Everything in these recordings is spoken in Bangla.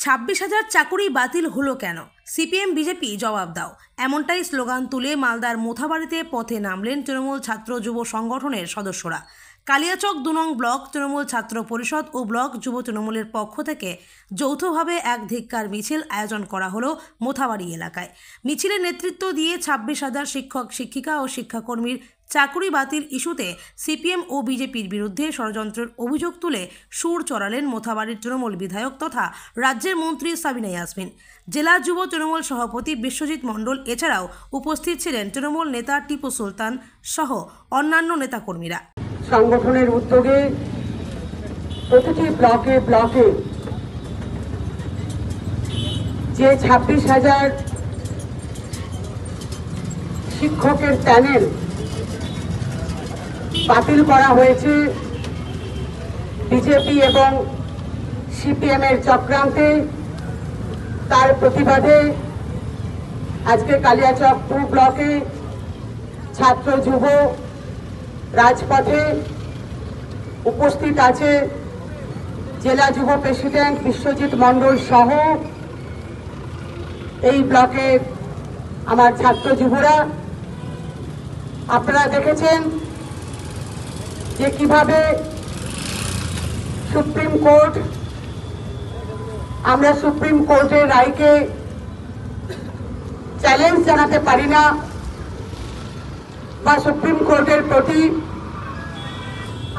26,000 চাকুরি বাতিল হলো কেন? সিপিএম বিজেপি জবাব দাও, এমনটাই স্লোগান তুলে মালদার মোথাবাড়িতে পথে নামলেন তৃণমূল ছাত্র যুব সংগঠনের সদস্যরা। কালিয়াচক 2 নং ব্লক তৃণমূল ছাত্র পরিষদ ও ব্লক যুব তৃণমূলের পক্ষ থেকে যৌথভাবে এক ধিক্কার মিছিল আয়োজন করা হলো মোথাবাড়ি এলাকায়। মিছিলের নেতৃত্ব দিয়ে 26,000 শিক্ষক শিক্ষিকা ও শিক্ষাকর্মীর চাকুরি বাতিল ইস্যুতে সিপিএম ও বিজেপির বিরুদ্ধে ষড়যন্ত্রের অভিযোগ তুলে সুর চড়ালেন মোথাবাড়ির তৃণমূল বিধায়ক তথা রাজ্যের মন্ত্রী সাবিনা ইয়াসমিন, জেলা যুব তৃণমূল সভাপতি বিশ্বজিৎ মণ্ডল। এছাড়াও উপস্থিত ছিলেন তৃণমূল নেতা টিপু সুলতান সহ অন্যান্য নেতাকর্মীরা। সংগঠনের উদ্যোগে প্রতিটি ব্লকে ব্লকে যে 26,000 শিক্ষকের প্যানেল বাতিল করা হয়েছে বিজেপি এবং সিপিএম এর চক্রান্তে, তার প্রতিবাদে আজকে কালিয়াচক 2 ব্লকে ছাত্র যুব রাজপথে উপস্থিত আছে জেলা যুব প্রেসিডেন্ট বিশ্বজিৎ মণ্ডল সহ এই ব্লকের আমার ছাত্র যুবরা। আপনারা দেখেছেন যে কিভাবে সুপ্রিম কোর্ট, আমরা সুপ্রিম কোর্টের রায়কে চ্যালেঞ্জ জানাতে পারি না বা সুপ্রিম কোর্টের প্রতি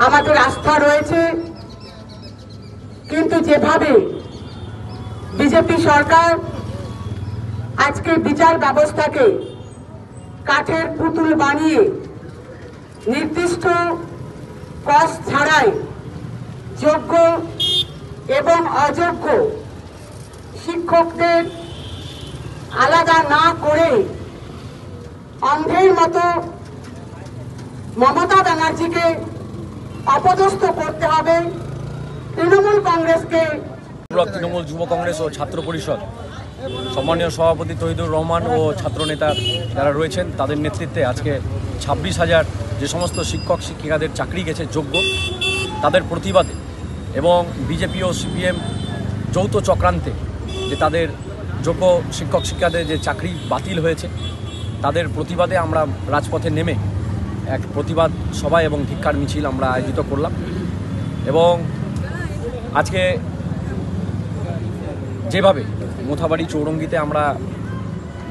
আমাদের আস্থা রয়েছে, কিন্তু যেভাবে বিজেপি সরকার আজকে বিচার ব্যবস্থাকে কাঠের পুতুল বানিয়ে নির্দিষ্ট কস্ট ছাড়াই যোগ্য এবং অযোগ্য শিক্ষকদের আলাদা না করে অন্ধের মতো মমতা ব্যানার্জিকে অপদস্থ করতে হবে। তৃণমূল কংগ্রেসকে, তৃণমূল যুব কংগ্রেস ও ছাত্র পরিষদ সম্মানীয় সভাপতি তহিদুর রহমান ও ছাত্রনেতা যারা রয়েছেন তাদের নেতৃত্বে আজকে 26,000 যে সমস্ত শিক্ষক শিক্ষিকাদের চাকরি গেছে যোগ্য, তাদের প্রতিবাদে এবং বিজেপি ও সিপিএম যৌথ চক্রান্তে যে তাদের যোগ্য শিক্ষক শিক্ষিকাদের যে চাকরি বাতিল হয়েছে তাদের প্রতিবাদে আমরা রাজপথে নেমে এক প্রতিবাদ সভা এবং ধিক্কার মিছিল আমরা আয়োজিত করলাম। এবং আজকে যেভাবে মোথাবাড়ি চৌরঙ্গিতে আমরা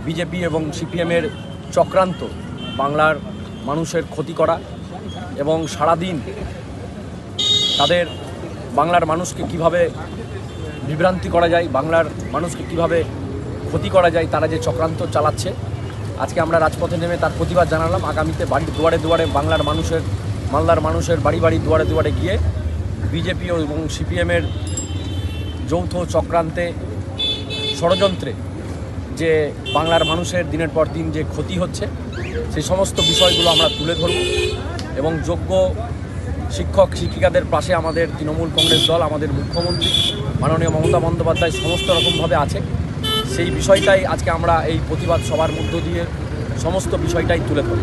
বিজেপি এবং সিপিএমের চক্রান্ত বাংলার মানুষের ক্ষতি করা এবং সারাদিন তাদের বাংলার মানুষকে কিভাবে বিভ্রান্তি করা যায়, বাংলার মানুষকে কিভাবে ক্ষতি করা যায়, তারা যে চক্রান্ত চালাচ্ছে, আজকে আমরা রাজপথে নেমে তার প্রতিবাদ জানালাম। আগামীতে বাড়ির দুয়ারে দুয়ারে মালদার মানুষের বাড়ি বাড়ি দুয়ারে দুয়ারে গিয়ে বিজেপি এবং সিপিএমের যৌথ চক্রান্তে ষড়যন্ত্রে যে বাংলার মানুষের দিনের পর দিন যে ক্ষতি হচ্ছে সেই সমস্ত বিষয়গুলো আমরা তুলে ধরব এবং যোগ্য শিক্ষক শিক্ষিকাদের পাশে আমাদের তৃণমূল কংগ্রেস দল, আমাদের মুখ্যমন্ত্রী মাননীয় মমতা বন্দ্যোপাধ্যায় সমস্ত রকমভাবে আছে। সেই বিষয়টাই আজকে আমরা এই প্রতিবাদ সভার মধ্য দিয়ে সমস্ত বিষয়টাই তুলে ধরব।